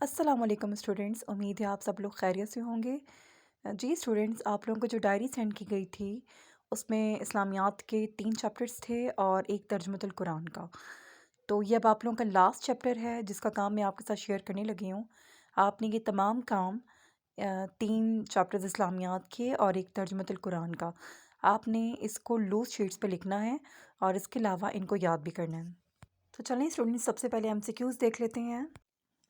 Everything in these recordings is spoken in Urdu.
السلام علیکم اسٹوڈنٹس، امید ہے آپ سب لوگ خیریت سے ہوں گے۔ جی اسٹوڈنٹس، آپ لوگوں کو جو ڈائری سینڈ کی گئی تھی اس میں اسلامیات کے 3 چیپٹرز تھے اور ایک ترجمۃ القرآن کا۔ تو یہ اب آپ لوگوں کا لاسٹ چیپٹر ہے جس کا کام میں آپ کے ساتھ شیئر کرنے لگی ہوں۔ آپ نے یہ تمام کام 3 چیپٹرز اسلامیات کے اور ایک ترجمۃ القرآن کا، آپ نے اس کو لوز شیٹس پہ لکھنا ہے اور اس کے علاوہ ان کو یاد بھی کرنا ہے۔ تو چلیں اسٹوڈنٹس، سب سے پہلے ایم سی کیوز دیکھ لیتے ہیں۔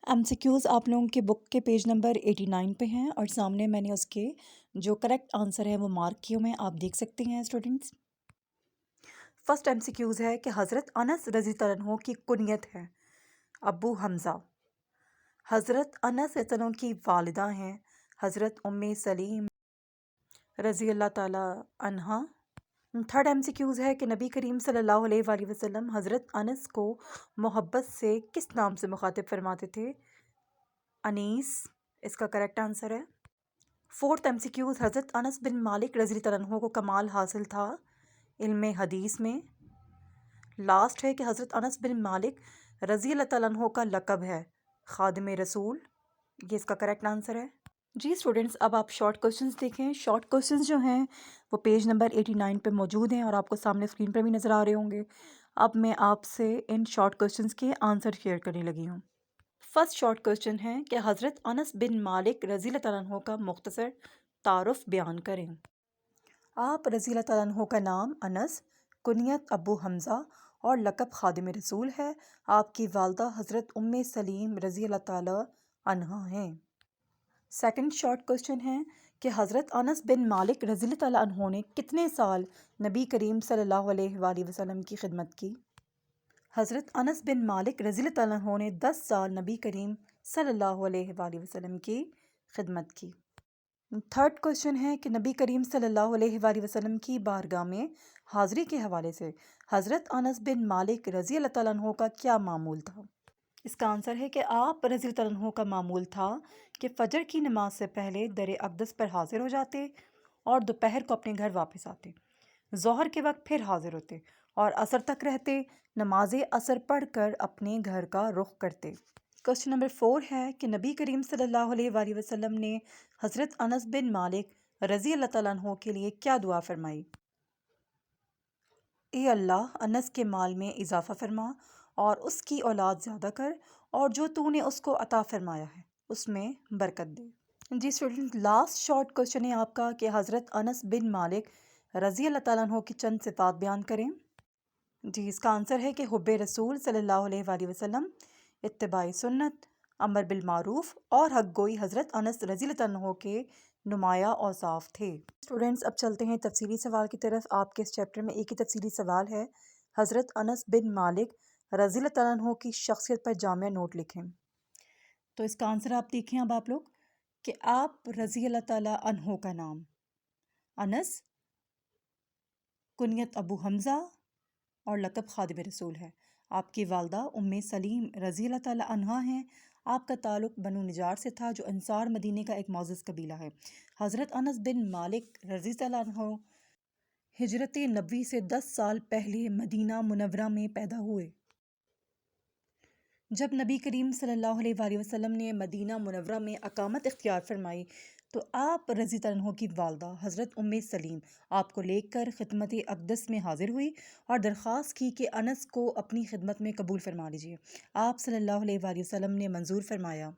ایم سی کیوز آپ لوگوں کے بک کے پیج نمبر 89 پہ ہیں اور سامنے میں نے اس کے جو کریکٹ آنسر ہے وہ مارک کیے ہوئے ہیں، آپ دیکھ سکتے ہیں students. First M C Qs ہے کہ حضرت انس رضی اللہ عنہ کی کنیت ہے ابو حمزہ۔ حضرت انس رضی اللہ عنہ کی والدہ ہیں حضرت ام سلیم رضی اللہ تعالی عنہا۔ تھرڈ ایم سی کیوز ہے کہ نبی کریم صلی اللہ علیہ وآلہ وسلم حضرت انس کو محبت سے کس نام سے مخاطب فرماتے تھے؟ انیس، اس کا کریکٹ آنسر ہے۔ فورتھ ایم سی کیوز، حضرت انس بن مالک رضی اللہ عنہ کو کمال حاصل تھا علم حدیث میں۔ لاسٹ ہے کہ حضرت انس بن مالک رضی اللہ تعالیٰ عنہ کا لقب ہے خادم رسول، یہ اس کا کریکٹ آنسر ہے۔ جی اسٹوڈنٹس، اب آپ شارٹ کوشچنز دیکھیں۔ شارٹ کوشچنز جو ہیں وہ پیج نمبر 89 پہ موجود ہیں اور آپ کو سامنے اسکرین پر بھی نظر آ رہے ہوں گے۔ اب میں آپ سے ان شارٹ کوشچنز کے آنسر شیئر کرنے لگی ہوں۔ فرسٹ شارٹ کوشچن ہے کہ حضرت انس بن مالک رضی اللہ تعالیٰ عنہ کا مختصر تعارف بیان کریں۔ آپ رضی اللہ تعالیٰ عنہ کا نام انس، کنیت ابو حمزہ اور لقب خادم رسول ہے۔ آپ کی والدہ حضرت ام سلیم رضی اللہ تعالیٰ عنہا ہیں۔ سیکنڈ شارٹ کوشچن ہے کہ حضرت انس بن مالک رضی اللہ تعالیٰ عنہ نے کتنے سال نبی کریم صلی اللہ علیہ وآلہ وسلم کی خدمت کی؟ حضرت انس بن مالک رضی اللہ تعالیٰ عنہ نے 10 سال نبی کریم صلی اللہ علیہ وآلہ وسلم کی خدمت کی۔ تھرڈ کوشچن ہے کہ نبی کریم صلی اللہ علیہ وآلہ وسلم کی بارگاہ میں حاضری کے حوالے سے حضرت انس بن مالک رضی اللہ تعالیٰ عنہ کا کیا معمول تھا؟ اس کا آنسر ہے کہ آپ رضی اللہ عنہ کا معمول تھا کہ فجر کی نماز سے پہلے در اقدس پر حاضر ہو جاتے اور دوپہر کو اپنے گھر واپس آتے، ظہر کے وقت پھر حاضر ہوتے اور عصر تک رہتے، نماز عصر پڑھ کر اپنے گھر کا رخ کرتے۔ کوسچن نمبر 4 ہے کہ نبی کریم صلی اللہ علیہ وآلہ وسلم نے حضرت انس بن مالک رضی اللہ تعالیٰ عنہ کے لیے کیا دعا فرمائی؟ اے اللہ، انس کے مال میں اضافہ فرما اور اس کی اولاد زیادہ کر، اور جو تو نے اس کو عطا فرمایا ہے اس میں برکت دے۔ جی اسٹوڈنٹ، لاسٹ شارٹ کوشچن ہے آپ کا کہ حضرت انس بن مالک رضی اللہ تعالیٰ عنہ کی چند صفات بیان کریں۔ جی اس کا آنسر ہے کہ حب رسول صلی اللہ علیہ وآلہ وسلم، اتباع سنت، امر بالمعروف اور حق گوئی حضرت انس رضی اللہ عنہ کے نمایاں اوصاف تھے۔ اسٹوڈنٹس، اب چلتے ہیں تفصیلی سوال کی طرف۔ آپ کے اس چیپٹر میں ایک ہی تفصیلی سوال ہے، حضرت انس بن مالک رضی اللہ تعالیٰ عنہ کی شخصیت پر جامع نوٹ لکھیں۔ تو اس کا آنسر آپ دیکھیں اب آپ لوگ کہ آپ رضی اللہ تعالیٰ عنہ کا نام انس، کنیت ابو حمزہ اور لقب خادم رسول ہے۔ آپ کی والدہ ام سلیم رضی اللہ تعالیٰ عنہا ہیں۔ آپ کا تعلق بنو نجار سے تھا جو انصار مدینے کا ایک معزز قبیلہ ہے۔ حضرت انس بن مالک رضی اللہ عنہ ہجرت نبوی سے 10 سال پہلے مدینہ منورہ میں پیدا ہوئے۔ جب نبی کریم صلی اللہ علیہ وآلہ وسلم نے مدینہ منورہ میں اقامت اختیار فرمائی تو آپ رضی اللہ عنہ کی والدہ حضرت ام سلیم آپ کو لے کر خدمت اقدس میں حاضر ہوئی اور درخواست کی کہ انس کو اپنی خدمت میں قبول فرما لیجیے۔ آپ صلی اللہ علیہ وآلہ وسلم نے منظور فرمایا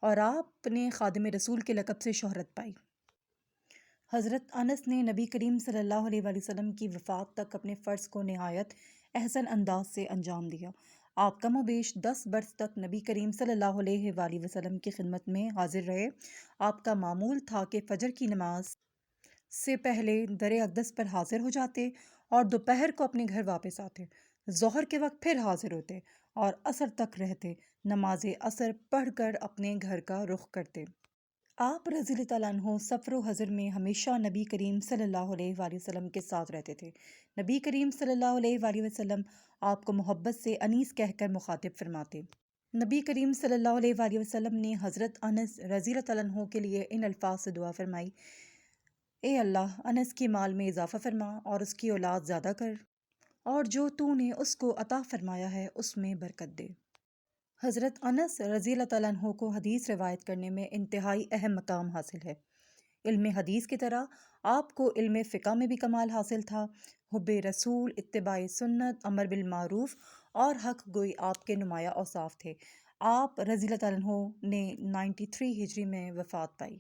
اور آپ نے خادم رسول کے لقب سے شہرت پائی۔ حضرت انس نے نبی کریم صلی اللہ علیہ وآلہ وسلم کی وفات تک اپنے فرض کو نہایت احسن انداز سے انجام دیا۔ آپ کم و بیش 10 برس تک نبی کریم صلی اللہ علیہ وآلہ وسلم کی خدمت میں حاضر رہے۔ آپ کا معمول تھا کہ فجر کی نماز سے پہلے در اقدس پر حاضر ہو جاتے اور دوپہر کو اپنے گھر واپس آتے، ظہر کے وقت پھر حاضر ہوتے اور عصر تک رہتے، نماز عصر پڑھ کر اپنے گھر کا رخ کرتے۔ آپ رضی اللہ تعالیٰ عنہ سفر و حضر میں ہمیشہ نبی کریم صلی اللہ علیہ وآلہ وسلم کے ساتھ رہتے تھے۔ نبی کریم صلی اللہ علیہ وآلہ وسلم آپ کو محبت سے انیس کہہ کر مخاطب فرماتے۔ نبی کریم صلی اللہ علیہ وآلہ وسلم نے حضرت انس رضی اللہ تعالیٰ عنہ کے لیے ان الفاظ سے دعا فرمائی: اے اللہ، انس کے مال میں اضافہ فرما اور اس کی اولاد زیادہ کر، اور جو تو نے اس کو عطا فرمایا ہے اس میں برکت دے۔ حضرت انس رضی اللہ تعالیٰ عنہ کو حدیث روایت کرنے میں انتہائی اہم مقام حاصل ہے۔ علم حدیث کی طرح آپ کو علم فقہ میں بھی کمال حاصل تھا۔ حب رسول، اتباع سنت، امر بالمعروف اور حق گوئی آپ کے نمایاں اوصاف تھے۔ آپ رضی اللہ تعالیٰ عنہ نے 93 ہجری میں وفات پائی۔